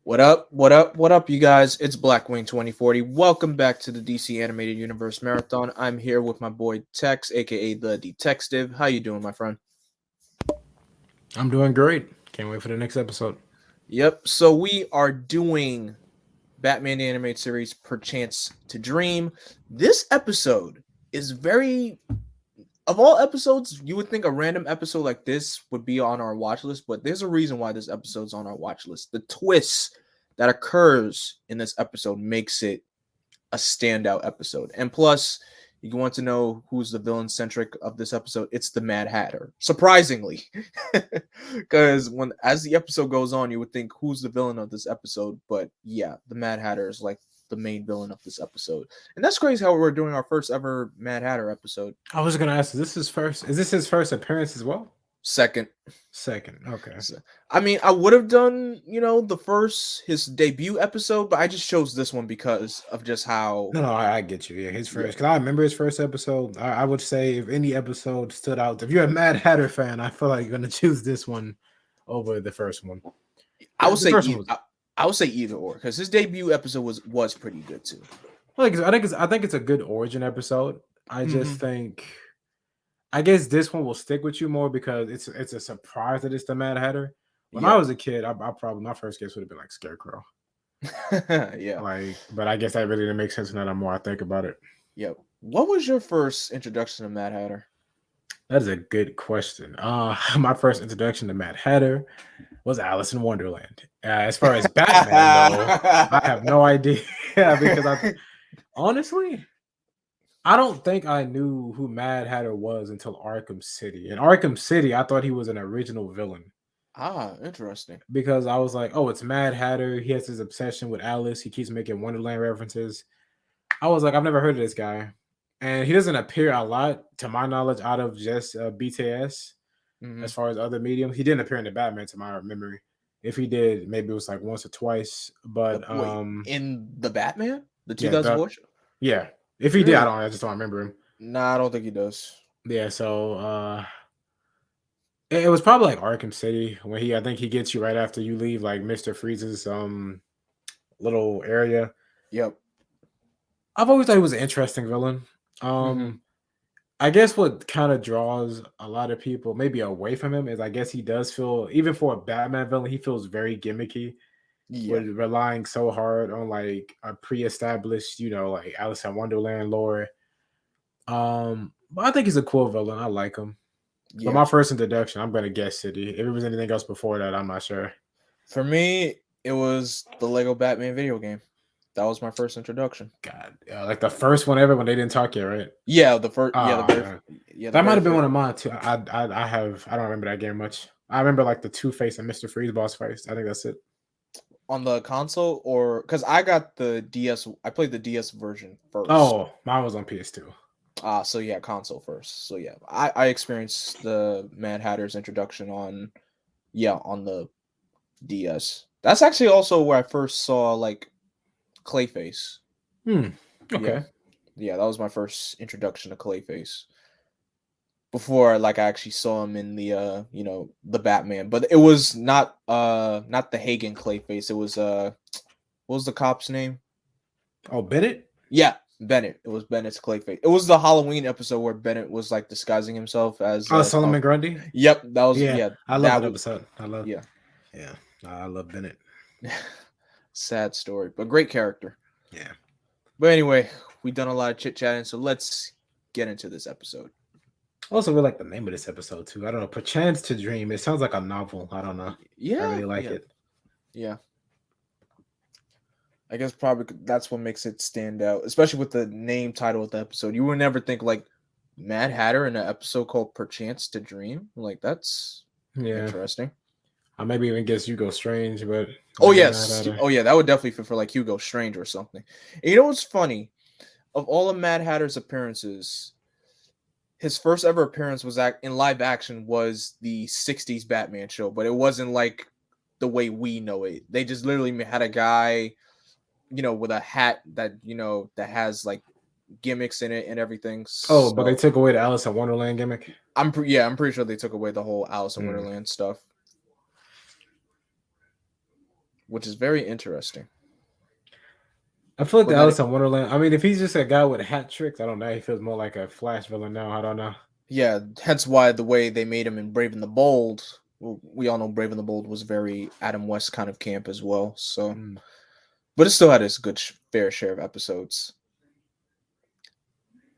What up? What up? What up, you guys? It's Blackwing 2040. Welcome back to the DC Animated Universe Marathon. I'm here with my boy Tex, aka the Detective. How you doing, my friend? I'm doing great. Can't wait for the next episode. Yep. So we are doing Batman the Animated Series Perchance to Dream. This episode is very of all episodes, you would think a random episode like this would be on our watch list, but there's a reason why this episode's on our watch list. The twist that occurs in this episode makes it a standout episode. And plus, you want to know who's the villain centric of this episode? It's the Mad Hatter. Surprisingly. Because when as the episode goes on, you would think who's the villain of this episode, but yeah, the Mad Hatter is like the main villain of this episode. And that's crazy how we're doing our first ever Mad Hatter episode. I was gonna ask, is this his first appearance as well? Second. Second. Okay. I mean, I would have done, his debut episode, but I just chose this one because of just how. No, I get you. Yeah, his first. Because I remember his first episode. I would say if any episode stood out, if you're a Mad Hatter fan, I feel like you're gonna choose this one over the first one. I would The say first one was- I would say either or, because his debut episode was pretty good too. I think it's a good origin episode. I just think, I guess this one will stick with you more because it's a surprise that it's the Mad Hatter. When I was a kid, I probably my first guess would have been like Scarecrow. Yeah. But I guess that really didn't make sense now the more I think about it. Yeah. What was your first introduction to Mad Hatter? That is a good question. My first introduction to Mad Hatter was Alice in Wonderland. As far as Batman, though, I have no idea because honestly, I don't think I knew who Mad Hatter was until Arkham City. In Arkham City, I thought he was an original villain. Ah, interesting. Because I was like, oh, it's Mad Hatter. He has his obsession with Alice. He keeps making Wonderland references. I was like, I've never heard of this guy. And he doesn't appear a lot, to my knowledge, out of just BTS. As far as other mediums. He didn't appear in the Batman, to my memory. If he did, maybe it was like once or twice. But wait, in the Batman? The yeah, 2004 show? Yeah. If he did, I just don't remember him. Nah, I don't think he does. Yeah, so it was probably like Arkham City when I think he gets you right after you leave like Mr. Freeze's little area. Yep. I've always thought he was an interesting villain. I guess what kind of draws a lot of people maybe away from him is I guess he does feel, even for a Batman villain, he feels very gimmicky. Yeah. With relying so hard on like a pre-established, like Alice in Wonderland lore. But I think he's a cool villain. I like him. Yeah. But my first introduction, I'm gonna guess City. If it was anything else before that, I'm not sure. For me, it was the Lego Batman video game. That was my first introduction. God, like the first one ever when they didn't talk yet, right? Yeah, the first. That might have been one of mine too. I don't remember that game much. I remember like the Two-Face and Mr. Freeze boss fights. I think that's it. On the console, or because I got the DS, I played the DS version first. Oh, mine was on PS2. So yeah, console first. So yeah, I experienced the Mad Hatter's introduction on the DS. That's actually also where I first saw like Clayface. Okay. Yeah, that was my first introduction to Clayface. Before like I actually saw him in the the Batman, but it was not the Hagen Clayface. It was what was the cop's name? Oh, Bennett? Yeah, Bennett. It was Bennett's Clayface. It was the Halloween episode where Bennett was like disguising himself as Solomon Grundy. Yep, that was I love that episode. I love I love Bennett. Sad story, but great character. Yeah. But anyway, we've done a lot of chit chatting, so let's get into this episode. Also, we like the name of this episode too. I don't know, Perchance to Dream. It sounds like a novel. I don't know. Yeah, I really like it. Yeah. I guess probably that's what makes it stand out, especially with the name title of the episode. You would never think like Mad Hatter in an episode called Perchance to Dream. Like that's interesting. I maybe even guess Hugo Strange, but that would definitely fit for like Hugo Strange or something. And you know what's funny? Of all of Mad Hatter's appearances, his first ever appearance was in live action was the 60s Batman show, but it wasn't like the way we know it. They just literally had a guy, with a hat that, that has like gimmicks in it and everything. But they took away the Alice in Wonderland gimmick? I'm pretty sure they took away the whole Alice in Wonderland stuff. which is very interesting. I feel like But the then, Alice in Wonderland. I mean, if he's just a guy with hat tricks, I don't know. He feels more like a Flash villain now. I don't know. yeah, hence why the way they made him in Brave and the Bold. Well, we all know Brave and the Bold was very Adam West kind of camp as well. So, but it still had its good fair share of episodes.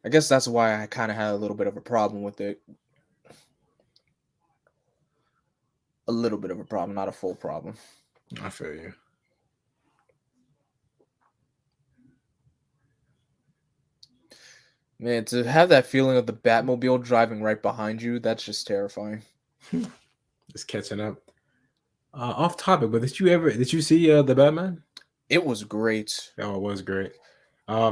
I guess that's why I kind of had a little bit of a problem with it. A little bit of a problem, not a full problem. I feel you. Man, to have that feeling of the Batmobile driving right behind you, that's just terrifying. Just catching up. Off topic, but did you see the Batman? It was great. Oh, it was great.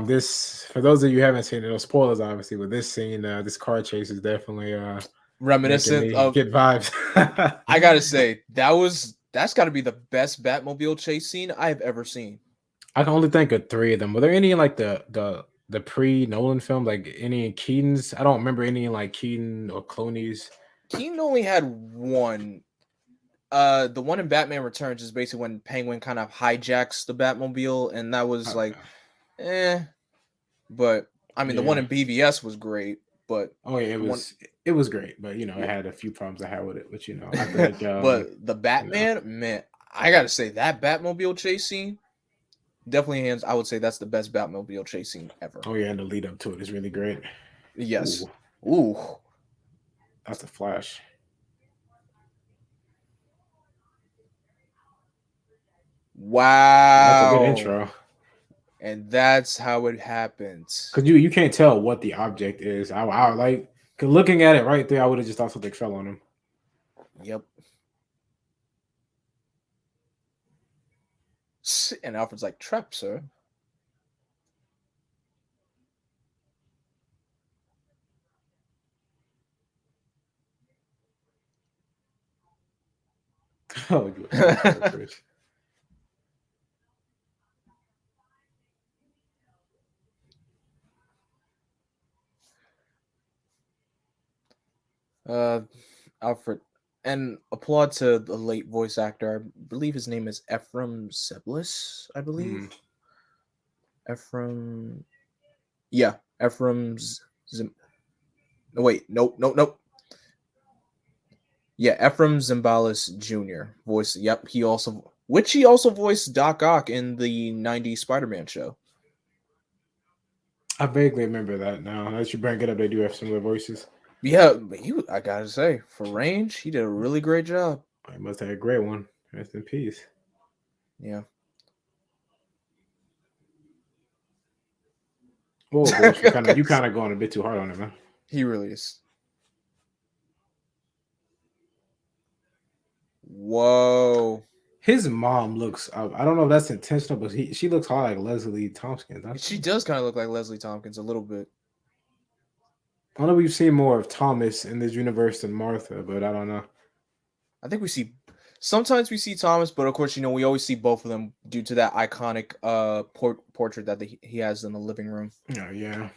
This for those of you who haven't seen it, no spoilers obviously, but this scene, this car chase is definitely making Reminiscent me of get vibes. I gotta say, that's gotta be the best Batmobile chase scene I've ever seen. I can only think of 3 of them. Were there any in like the pre Nolan film, like any in Keaton's? I don't remember any in like Keaton or Clooney's. Keaton only had one. The one in Batman Returns is basically when Penguin kind of hijacks the Batmobile, and that was like, But I mean, the one in BVS was great, but it was great, but you know, it had a few problems I had with it. But you know, I think, but the Batman, man, I gotta say that Batmobile chase scene, definitely hands. I would say that's the best Batmobile chase scene ever. Oh yeah, and the lead up to it is really great. Yes. Ooh. That's the Flash. Wow. That's a good intro. And that's how it happens. Because you can't tell what the object is. I like looking at it right there. I would have just thought something fell on him. Yep. And Alfred's like, trap, sir. Oh, Alfred, and applaud to the late voice actor. I believe his name is Ephraim Seblis. I believe Ephraim. Yeah, Ephraim. No, wait, nope. Yeah, Ephraim Zimbalist Jr. voice. Yep, he also voiced Doc Ock in the '90s Spider-Man show. I vaguely remember that now. As you bring it up, they do have similar voices. Yeah, but I gotta say, for range, he did a really great job. He must have had a great one. Rest in peace. Yeah. Whoa, you kind of going a bit too hard on him, man. He really is. Whoa. His mom looks. I don't know if that's intentional, but she looks hard like Leslie Tompkins. She does kind of look like Leslie Tompkins a little bit. I know we've seen more of Thomas in this universe than Martha, but I don't know. I think sometimes we see Thomas, but of course, we always see both of them due to that iconic portrait that he has in the living room. Oh, yeah.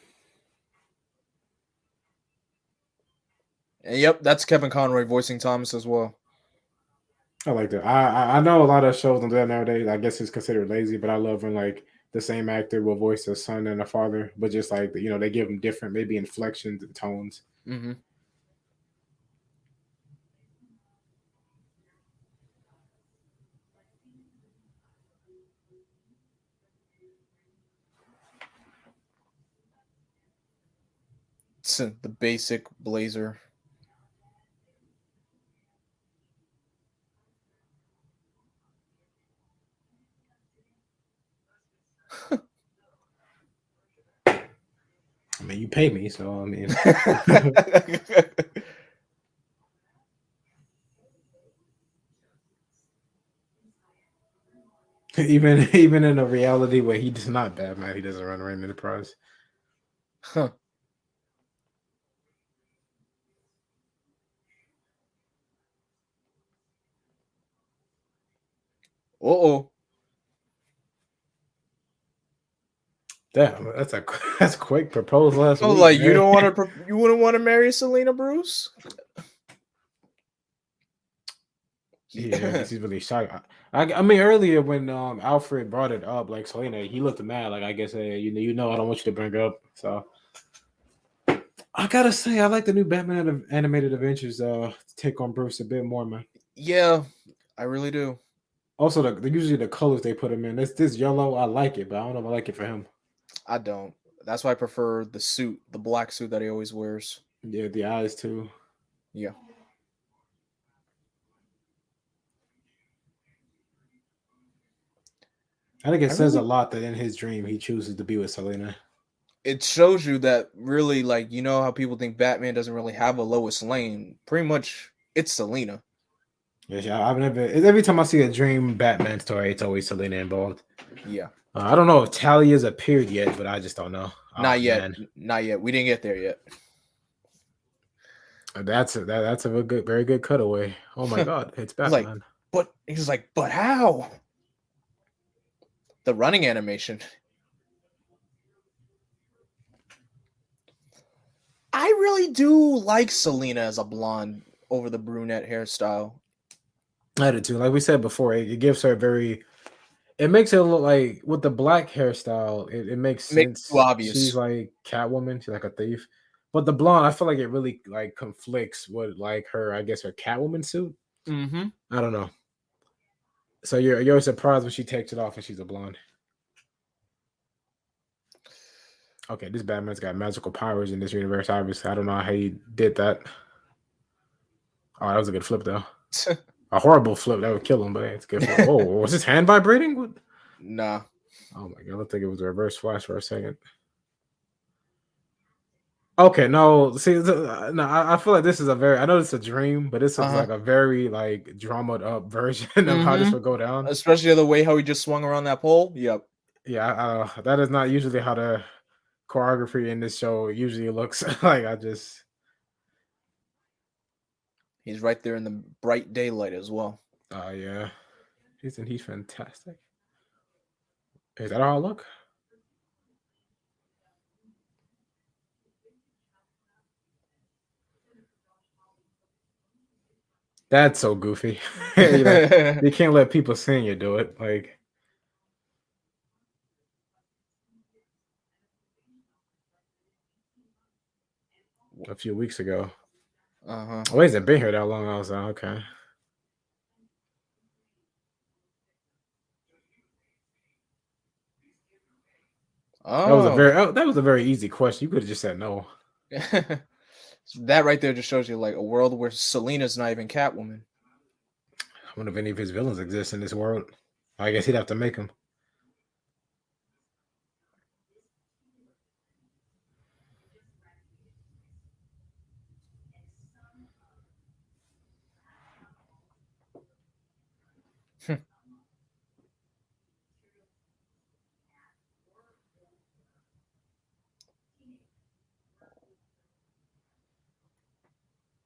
And yep, that's Kevin Conroy voicing Thomas as well. I like that. I know a lot of shows don't do that nowadays. I guess it's considered lazy, but I love when like the same actor will voice a son and a father, but just like they give them different maybe inflections and tones. Mm-hmm. It's the basic blazer. I mean, you pay me, so I mean. even in a reality where he does not Batman, he doesn't run around Enterprise. Huh. Uh-oh. Damn, that's a quick proposal last week. Like man. You wouldn't want to marry Selena Bruce? Yeah, I guess he's really shocked. I mean, earlier when Alfred brought it up, like Selena, he looked mad. Like I guess I don't want you to bring it up. So I gotta say, I like the new Batman animated adventures. Take on Bruce a bit more, man. Yeah, I really do. Also, usually the colors they put him in. This yellow, I like it, but I don't know if I like it for him. I don't. That's why I prefer the suit, the black suit that he always wears. Yeah, the eyes too. Yeah. I think it I says a really lot that in his dream he chooses to be with Selena. it shows you that really like you know how people think Batman doesn't really have a Lois Lane. Pretty much it's Selena. Yeah, I've never. Every time I see a dream Batman story, it's always Selena involved. Yeah. I don't know if Tally has appeared yet, but I just don't know. Oh Not yet. man, Not yet. We didn't get there yet. that's a good, very good cutaway. Oh my God, it's Like, Batman. but he's like, but how? The running animation. I really do like Selena as a blonde over the brunette hairstyle. I did too. Like we said before, it gives her a very. It makes it look like with the black hairstyle. It makes Makes it too sense. She's obvious. like Catwoman. She's like a thief. But the blonde, I feel like it really like conflicts with like her. I guess her Catwoman suit. Mm-hmm. I don't know. So you're surprised when she takes it off and she's a blonde. Okay, this Batman's got magical powers in this universe. Obviously, I don't know how he did that. Oh, that was a good flip though. A horrible flip that would kill him, but it's a good flip. Oh, was his hand vibrating? What? Nah. Oh my God, I think it was a reverse flash for a second. Okay, no, see, no, I feel like this is a very. I know it's a dream, but this is Uh-huh. like a very like dramaed up version of how this Mm-hmm. would go down. Especially the way how he just swung around that pole. Yep. Yeah, that is not usually how the choreography in this show usually looks. Like I just, He's right there in the bright daylight as well. yeah, he's fantastic. Is that how I look? That's so goofy. You can't let people seeing you do it. Like a few weeks ago. Uh-huh. Oh, he hasn't been here that long. I was like, okay. Oh. That was a very easy question. You could have just said no. That right there just shows you like a world where Selena's not even Catwoman. I wonder if any of his villains exist in this world. I guess he'd have to make them.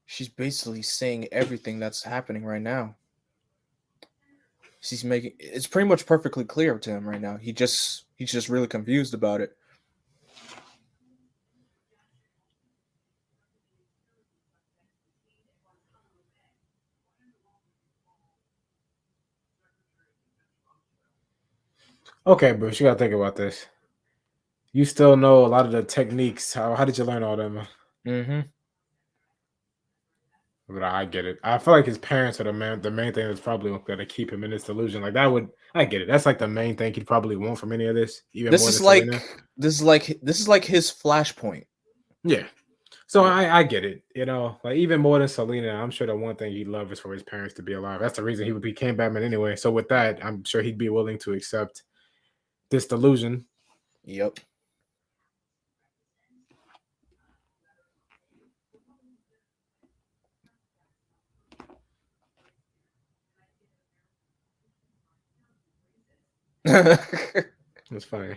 She's basically saying everything that's happening right now. She's making it's pretty much perfectly clear to him right now. He's just really confused about it. Okay, Bruce, you gotta think about this. You still know a lot of the techniques. How did you learn all them? Mm-hmm. But I get it. I feel like his parents are the main thing that's probably gonna keep him in this delusion. Like that would I get it. That's like the main thing he'd probably want from any of this, even This more is than like Selena. this is like his flashpoint. Yeah. So Yeah. I get it. Like even more than Selena, I'm sure the one thing he'd love is for his parents to be alive. That's the reason he became Batman anyway. So with that, I'm sure he'd be willing to accept this delusion. Yep. It's funny.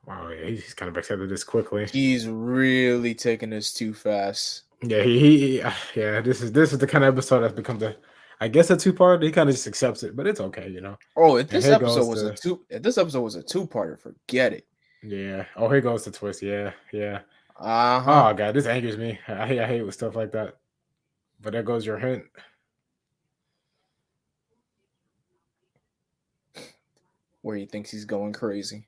Wow, yeah, he's kind of accepted this quickly. He's really taking this too fast. Yeah, yeah. This is the kind of episode that's become I guess a two-part. He kind of just accepts it, but it's okay. Oh, if And this here episode goes was a two-parter, forget it. yeah. Oh, here goes the twist. Yeah, yeah. Uh-huh. Oh god, this angers me. I hate with stuff like that. But there goes your hint. Where he thinks he's going crazy.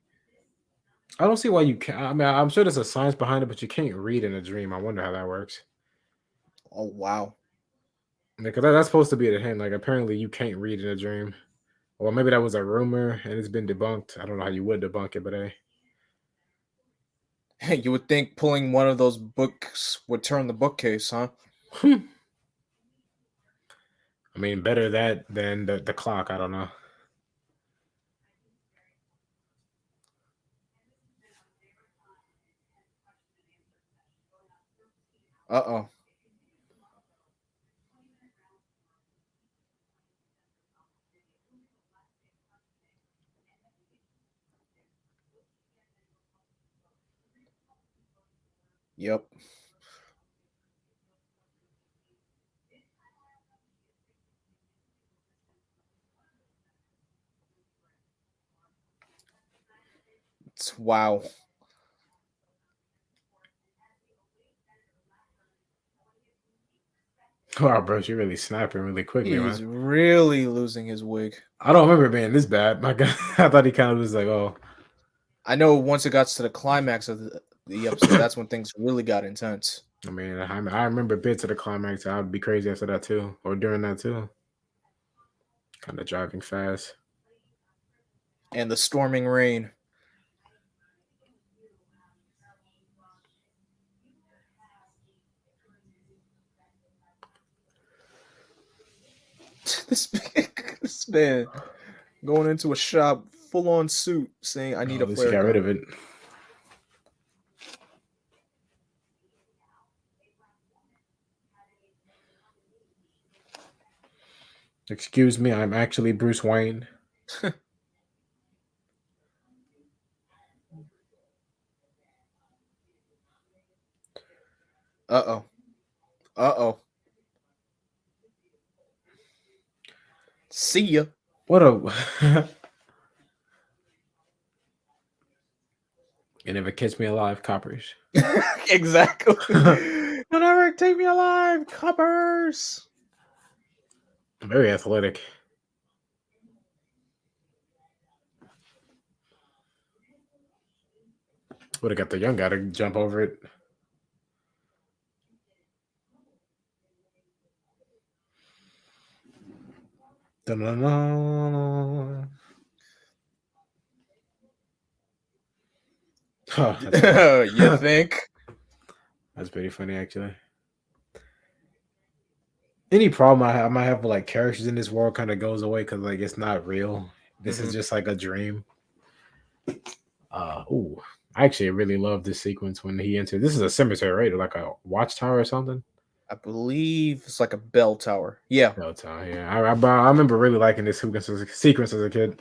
I don't see why you can't. I mean, I'm sure there's a science behind it, but you can't read in a dream. I wonder how that works. Oh wow. Because that's supposed to be the hint. Like, apparently, you can't read in a dream. Well, maybe that was a rumor and it's been debunked. I don't know how you would debunk it, but hey. You would think pulling one of those books would turn the bookcase, huh? I mean, better that than the clock. I don't know. Uh-oh. Yep. It's wow. Wow, bro, you're really snapping really quickly, man. He's really losing his wig. I don't remember it being this bad. My God, I thought he kind of was like, oh. I know once it got to the climax of the episode, that's when things really got intense. I mean, I remember bits of the climax. I would be crazy after that too, or during that too. Kind of driving fast. And the storming rain. This man going into a shop full on suit saying, I need At a least he flare got rid gun. of it. Excuse me, I'm actually Bruce Wayne. Uh-oh. Uh-oh. See ya. What a. You never catch me alive, coppers. Exactly. You'll never take me alive, coppers. Very athletic. Would have got the young guy to jump over it. Da-na-na. Oh, that's funny. You think? That's pretty funny, actually. Any problem I might have with like characters in this world kind of goes away because like it's not real. This is just like a dream. Ooh, I actually really love this sequence when he entered. This is a cemetery, right? Or like a watchtower or something. I believe it's like a bell tower. Yeah. Bell tower, yeah. I remember really liking this sequence as a kid.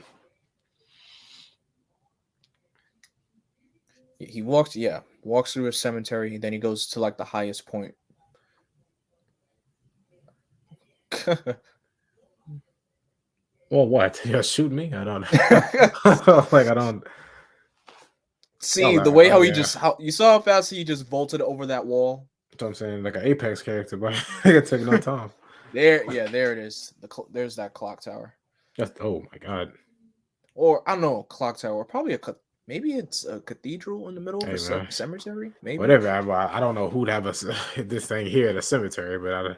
He walks through a cemetery, then he goes to like the highest point. Well, what? You're shooting me? I don't know. Like I don't. See, Oh, the way how he yeah. how you saw how fast he just vaulted over that wall. That's what I'm saying, like an Apex character, but it took no time. There it is. There's that clock tower. Oh my god. Or I don't know, clock tower. Probably maybe it's a cathedral in the middle of Hey a man, cemetery. Maybe whatever. I don't know who'd have us this thing here at a cemetery, but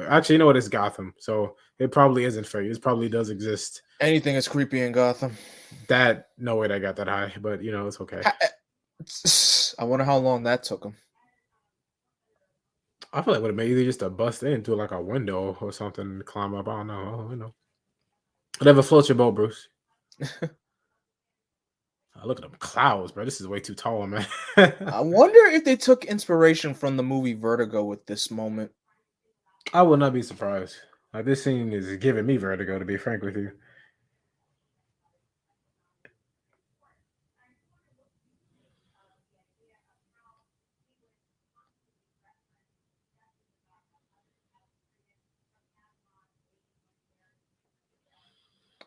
actually, you know what? It's Gotham, so it probably isn't fake. It probably does exist. anything is creepy in Gotham. That no way that got that high, but you know it's okay. I wonder how long that took him. I feel like would have made either just a bust into like a window or something and climb up. I don't know. You know, whatever floats your boat, Bruce. Look at them clouds, bro. This is way too tall, man. I wonder if they took inspiration from the movie Vertigo with this moment. I would not be surprised. Like this scene is giving me vertigo, to be frank with you.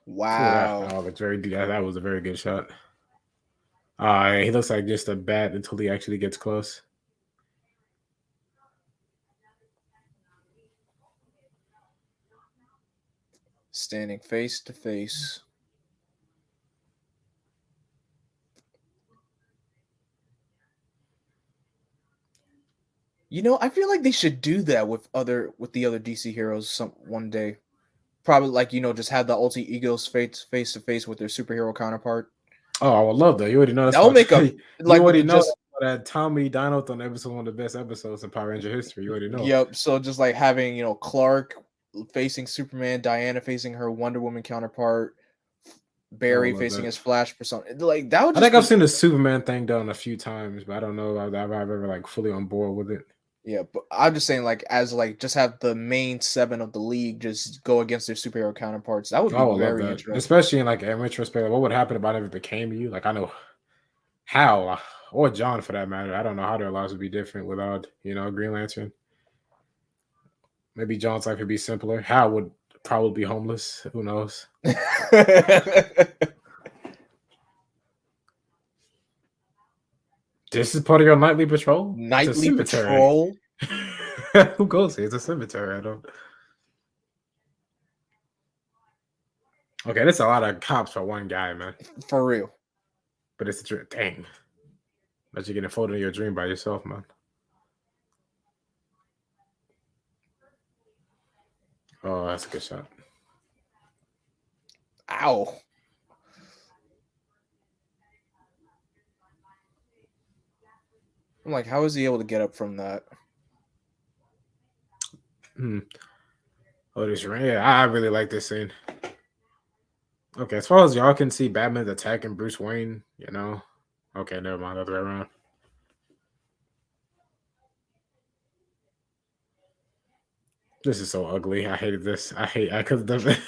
Oh, Wow. that's very good. That was a very good shot. He looks like just a bat until he actually gets close. Standing face to face. I feel like they should do that with the other DC heroes some one day. Probably like just have the alter egos face to face with their superhero counterpart. Oh, I would love that. You already know that's That would my make a you like with already the know just that Tommy Dinothon episode one of the best episodes in Power Ranger history. You already know. yep. So just like having Clark facing Superman, Diana facing her Wonder Woman counterpart, I would Barry love facing that. his Flash persona. Like that would I just think I've be seen the Superman thing done a few times, but I don't know if I've ever like fully on board with it. yeah. But I'm just saying like as like just have the main seven of the league just go against their superhero counterparts. That would I be would love very that, interesting. especially in like in retrospect. Like, what would happen if I never became you? Like I know how, or John for that matter. I don't know how their lives would be different without Green Lantern. Maybe John's life would be simpler. Hal would probably be homeless. Who knows? This is part of your nightly patrol. It's a Nightly cemetery. patrol. Who goes here? It's a cemetery. I don't. Okay, that's a lot of cops for one guy, man. For real. But it's a dream. Dang. That you're getting folded in your dream by yourself, man. Oh, that's a good shot. Ow. I'm like, how is he able to get up from that? Oh, this rain. Yeah, I really like this scene. Okay, as far as y'all can see, Batman's attacking Bruce Wayne. Okay, never mind. Other way around. This is so ugly. I hated this. I could have.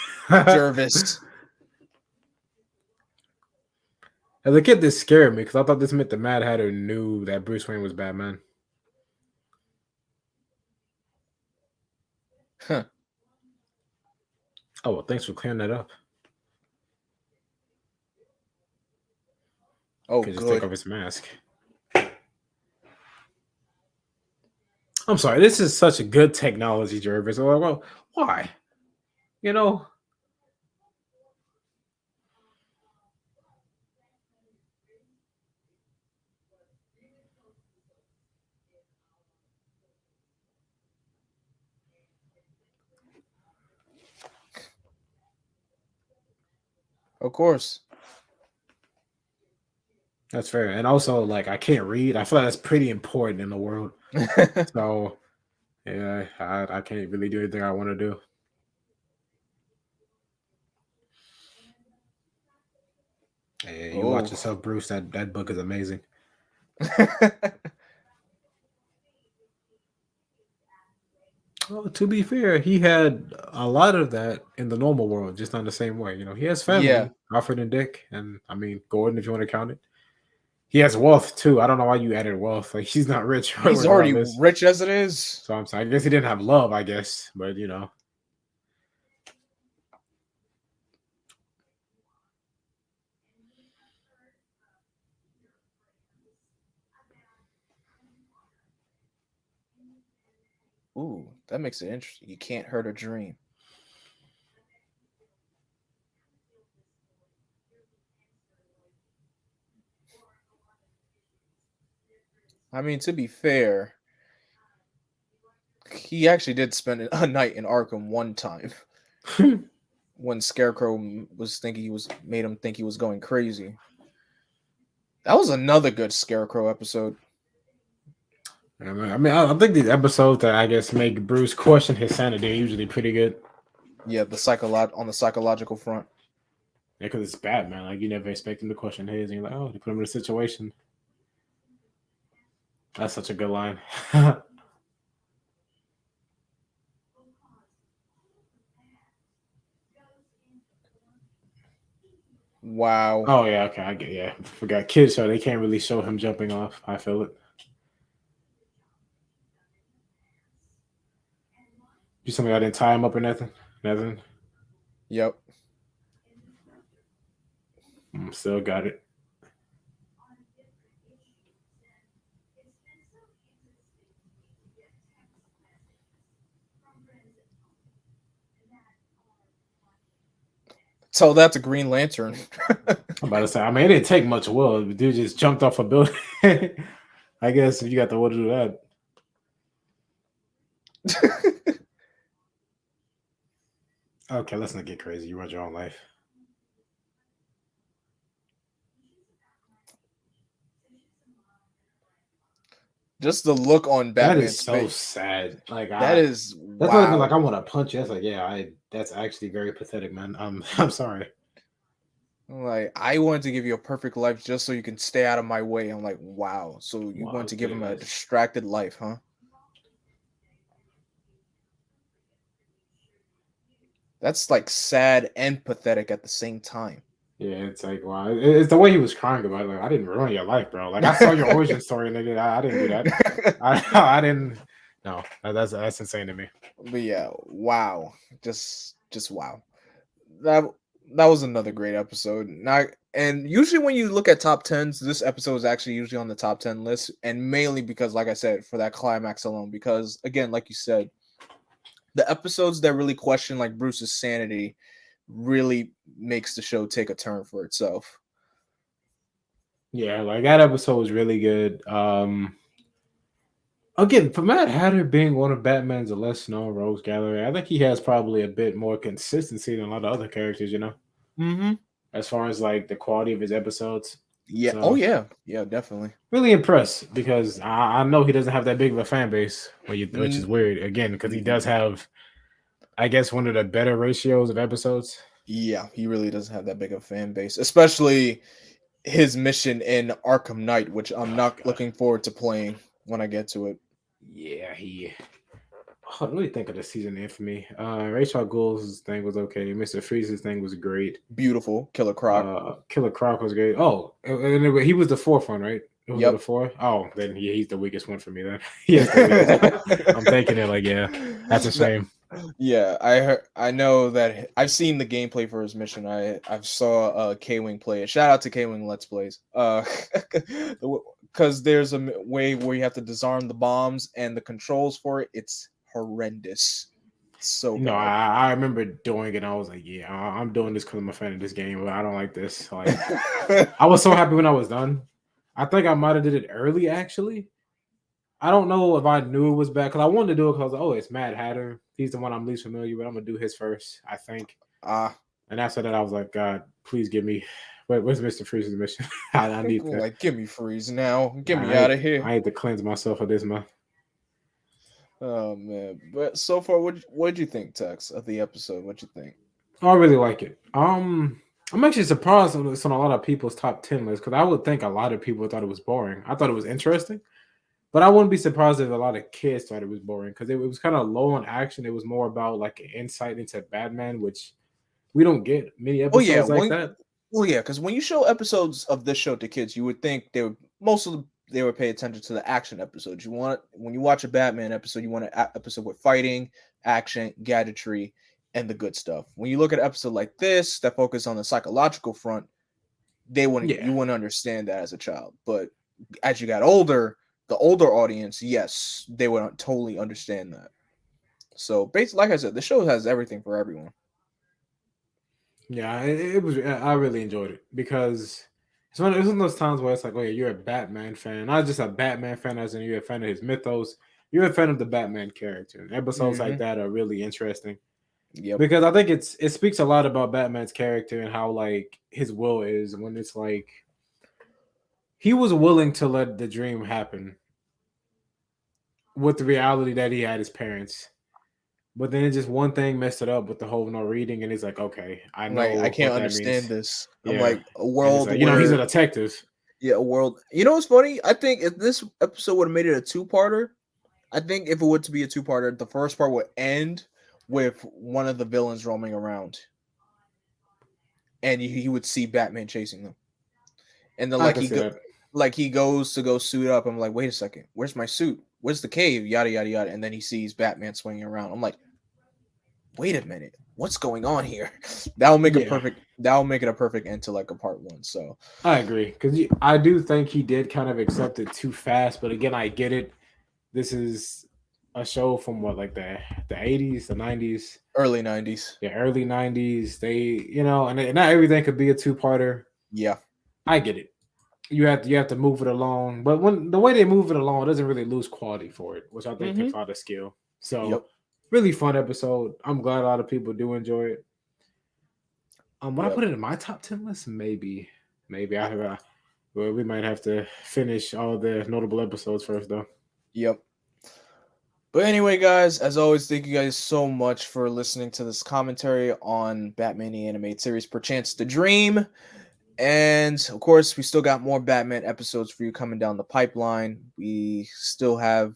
Jervis. As a kid, this scared me because I thought this meant the Mad Hatter knew that Bruce Wayne was Batman. Huh. Oh, well, thanks for clearing that up. Oh, Could just take good. off his mask. I'm sorry. This is such a good technology, Jervis. Well, why? You know, Of course. that's fair. And also, like, I can't read. I feel like that's pretty important in the world. So, yeah, I can't really do anything I want to do. Yeah, you watch Oh. yourself, Bruce. That book is amazing. Oh, to be fair, he had a lot of that in the normal world, just not the same way. He has Yeah. family, Alfred and Dick, and I mean Gordon, if you want to count it. He has wealth too. I don't know why you added wealth. Like he's not rich He's already regardless. rich as it is. So I'm saying, I guess he didn't have love. I guess, but Ooh, that makes it interesting. You can't hurt a dream. I mean, to be fair, he actually did spend a night in Arkham one time when Scarecrow was thinking he was made him think he was going crazy. That was another good Scarecrow episode. I mean, I think these episodes that I guess make Bruce question his sanity are usually pretty good. Yeah, on the psychological front. Yeah, because it's Batman. Like you never expect him to question his, and you're like, oh, they put him in a situation. That's such a good line. Wow. Oh yeah, okay, I get. Yeah, forgot kids, so they can't really show him jumping off. I feel it. You something I didn't tie him up or nothing. Nothing. Yep. Still got it. Tell that to Green Lantern. I'm about to say, I mean, it didn't take much will. The dude just jumped off a building. I guess if you got the will to do that. Okay, let's not get crazy. You run your own life. Just the look on That is Batman's so face. sad. Like That is that's not even like wow. I want to punch you. That's like, yeah, that's actually very pathetic, man. I'm sorry. Like, I wanted to give you a perfect life just so you can stay out of my way. I'm like, wow. So you Wow, want it's to give pretty him a nice. distracted life, huh? That's like sad and pathetic at the same time. Yeah, it's like wow. It's the way he was crying about it. Like, I didn't ruin your life, bro. Like I saw your origin story, nigga. I didn't do that. I didn't. No, that's insane to me. But yeah, wow. Just wow. That that was another great episode. Now, and usually when you look at top tens, this episode is actually usually on the top 10 list, and mainly because, like I said, for that climax alone. Because again, like you said, the episodes that really question like Bruce's sanity really makes the show take a turn for itself. Yeah, like that episode was really good. Again, for Matt Hatter being one of Batman's less known rogues gallery, I think he has probably a bit more consistency than a lot of other characters, Mm-hmm. as far as like the quality of his episodes. Yeah. Oh So yeah. Yeah. Definitely. really impressed because I know he doesn't have that big of a fan base, which is Mm, weird again because he does mm, have, I guess, one of the better ratios of episodes. yeah. He really doesn't have that big of a fan base, especially his mission in Arkham Knight, which I'm Oh not god, looking forward to playing when I get to it. yeah, he. Oh, let me think of the season infamy. Rachel Gould's thing was okay. Mr. Freeze's thing was great. Beautiful, Killer Croc. Killer Croc was great. Oh, and he was the fourth one, right? It was the Yep. fourth. Oh, then he's the weakest one for me. Then he is the weakest one. I'm thinking it like, yeah, that's a shame. Yeah, I know that I've seen the gameplay for his mission. I saw K-Wing play it. Shout out to K-Wing Let's Plays. Because there's a way where you have to disarm the bombs and the controls for it. It's horrendous. So No, bad. I remember doing it. I was like, yeah, I'm doing this because I'm a fan of this game, but I don't like this. Like, I was so happy when I was done. I think I might have did it early actually. I don't know if I knew it was bad because I wanted to do it because oh, it's Mad Hatter. He's the one I'm least familiar with. I'm gonna do his first, I think. Ah, And after that, I was like, God, please give me. Where's Mr. Freeze's mission? I need to. like give me freeze now. Get me I out of here. I need to cleanse myself of this month. Oh man. But so far, what'd you think, Tex, of the episode? What'd you think? Oh, I really like it. I'm actually surprised it's on a lot of people's top 10 list because I would think a lot of people thought it was boring. I thought it was interesting, but I wouldn't be surprised if a lot of kids thought it was boring because it was kind of low on action. It was more about like an insight into Batman, which we don't get many Oh yeah, episodes like that. well yeah, because when you show episodes of this show to kids, you would think they would pay attention to the action episodes. You want when you watch a Batman episode, you want an episode with fighting, action, gadgetry, and the good stuff. When you look at an episode like this that focus on the psychological front, Yeah, you wouldn't understand that as a child. But as you got older, the older audience, yes, they would totally understand that. So basically, like I said, the show has everything for everyone. yeah, it was. I really enjoyed it because it's one of those times where it's like, oh yeah, you're a Batman fan, not just a Batman fan, as in you're a fan of his mythos. You're a fan of the Batman character. And episodes like Hmm. that are really interesting Yep. because I think it speaks a lot about Batman's character and how like his will is when it's like he was willing to let the dream happen with the reality that he had his parents. But then just one thing messed it up with the whole no reading, and he's like, okay, I I'm like, I know can't what that means. understand this. I'm Yeah. like, a And it's world like, he's a where, detective. yeah, a world. You know what's funny? I think if this episode would have made it a two-parter, I think if it were to be a two-parter, the first part would end with one of the villains roaming around, and he would see Batman chasing them, and then I can see that. like he goes to go suit up. I'm like, wait a second, where's my suit? Where's the cave? Yada yada yada, and then he sees Batman swinging around. I'm like, wait a minute, what's going on here? That'll make a Yeah, perfect. That'll make it a perfect end to like a part one. So I agree because I do think he did kind of accept it too fast. But again, I get it. This is a show from what, like the 80s, the 90s, Early 90s. the early 90s. They, and not everything could be a two-parter. Yeah. I get it. You have to move it along, but when the way they move it along, it doesn't really lose quality for it, which I think takes Mm-hmm. a lot of skill. Yep. So, really fun episode. I'm glad a lot of people do enjoy it. Would I Yep. put it in my top 10 list? Maybe I have. Well, we might have to finish all the notable episodes first, though. Yep. But anyway, guys, as always, thank you guys so much for listening to this commentary on Batman the Animated Series Perchance to Dream. And of course, we still got more Batman episodes for you coming down the pipeline. We still have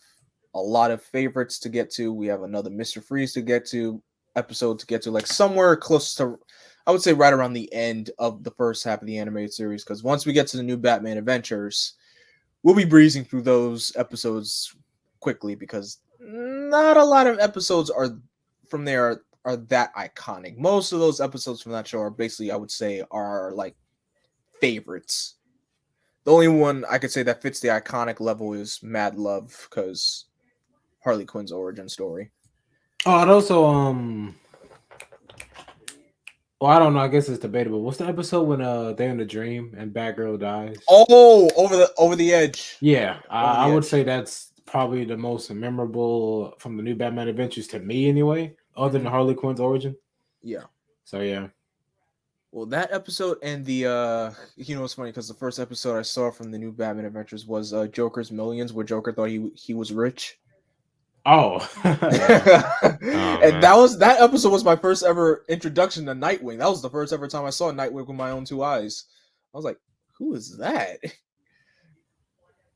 a lot of favorites to get to. We have another Mr. Freeze to get to, episode to get to, like somewhere close to, I would say right around the end of the first half of the animated series. Because once we get to the new Batman Adventures, we'll be breezing through those episodes quickly because not a lot of episodes are from there are that iconic. Most of those episodes from that show are basically, I would say, are like favorites. The only one I could say that fits the iconic level is Mad Love because Harley Quinn's origin story. Oh, and also, well, I don't know. I guess it's debatable. What's the episode when they're in the dream and Batgirl dies? Oh, over the edge. Yeah, Over I the would edge. say that's probably the most memorable from the new Batman Adventures to me, anyway, other than Harley Quinn's origin. Yeah. So yeah. Well, that episode and the it's funny because the first episode I saw from the new Batman Adventures was Joker's Millions, where Joker thought he was rich. Oh, And that episode was my first ever introduction to Nightwing. That was the first ever time I saw Nightwing with my own two eyes. I was like, who is that?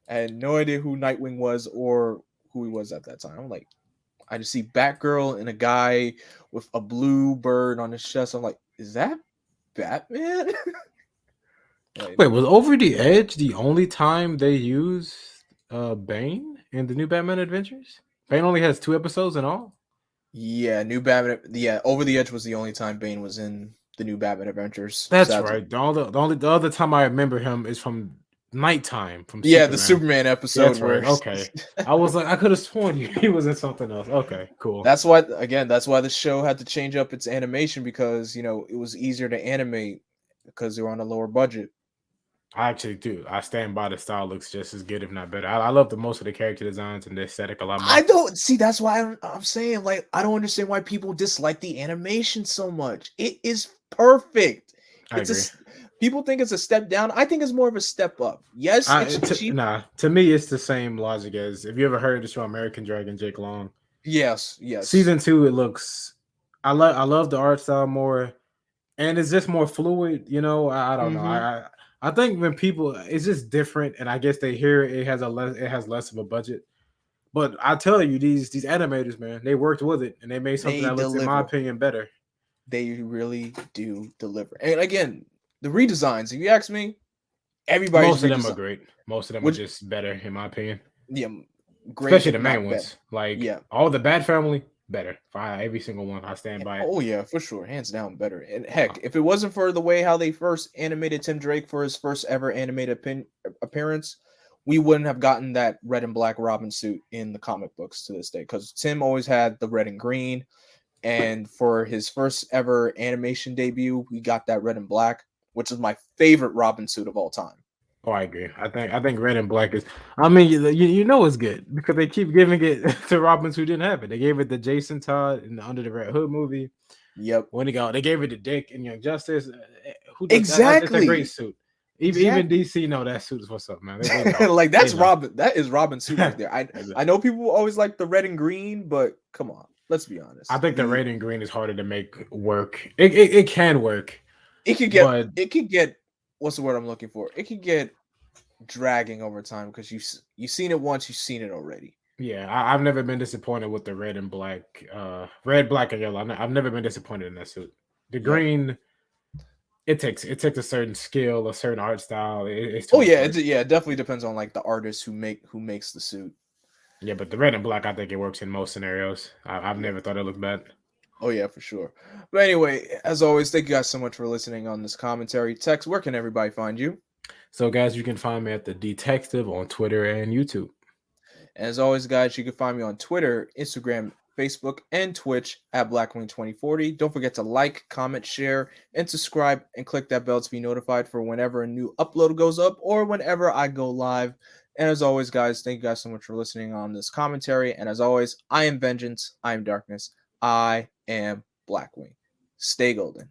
I had no idea who Nightwing was or who he was at that time. I'm like, I just see Batgirl and a guy with a blue bird on his chest. I'm like, is that Batman? Like, wait, was Over the Edge the only time they used Bane in the new Batman Adventures? Bane only has 2 episodes in all. yeah, new Batman. Yeah, Over the Edge was the only time Bane was in the new Batman Adventures. That's Sadly. right. The other time I remember him is from Nighttime from Yeah, Superman. the Superman episode. That's right. Okay, I was like, I could have sworn he was in something else. Okay, cool. That's why the show had to change up its animation because it was easier to animate because they were on a lower budget. I actually do. I stand by the style looks just as good, if not better. I love the most of the character designs and the aesthetic a lot more. I don't see. That's why I'm saying, like, I don't understand why people dislike the animation so much. It is perfect. I agree. People think it's a step down. I think it's more of a step up. Yes, it's cheap. To me, it's the same logic as if you ever heard the show American Dragon, Jake Long. Yes. Season 2, it looks. I love the art style more, and it's just more fluid. I don't know. I think when people, it's just different, and I guess they hear it has less of a budget. But I tell you, these animators, man, they worked with it, and they made something that looks, in my opinion, better. They really do deliver. And again, the redesigns, if you ask me, most of them are great. Most of them are just better, in my opinion. Yeah, great. Especially the main ones. Like, all the Bat Family, better. Every single one. I stand by it. Oh, yeah, for sure. Hands down, better. And heck, if it wasn't for the way how they first animated Tim Drake for his first ever animated appearance, we wouldn't have gotten that red and black Robin suit in the comic books to this day. Because Tim always had the red and green. And for his first ever animation debut, we got that red and black, which is my favorite Robin suit of all time. Oh, I agree. I think red and black is. I mean, it's good because they keep giving it to Robins who didn't have it. They gave it to Jason Todd in the Under the Red Hood movie. Yep. When they gave it to Dick in Young Justice. Exactly. It's a great suit. Even DC know that suit is what's up, man. Like that's Robin. That is Robin's suit right there. I know people always like the red and green, but come on, let's be honest. I think the red and green is harder to make work. It can work. It could get. What's the word I'm looking for? It could get dragging over time because you've seen it once, you've seen it already. Yeah, I've never been disappointed with the red and black, red, black, and yellow. I've never been disappointed in that suit. The green, it takes a certain skill, a certain art style. It definitely depends on like the artist who makes the suit. Yeah, but the red and black, I think it works in most scenarios. I've never thought it looked bad. Oh, yeah, for sure. But anyway, as always, thank you guys so much for listening on this commentary. Tex, where can everybody find you? So, guys, you can find me at The Detective on Twitter and YouTube. And as always, guys, you can find me on Twitter, Instagram, Facebook, and Twitch at Blackwing2040. Don't forget to like, comment, share, and subscribe, and click that bell to be notified for whenever a new upload goes up or whenever I go live. And as always, guys, thank you guys so much for listening on this commentary. And as always, I am Vengeance, I am Darkness, I am Blackwing. Stay golden.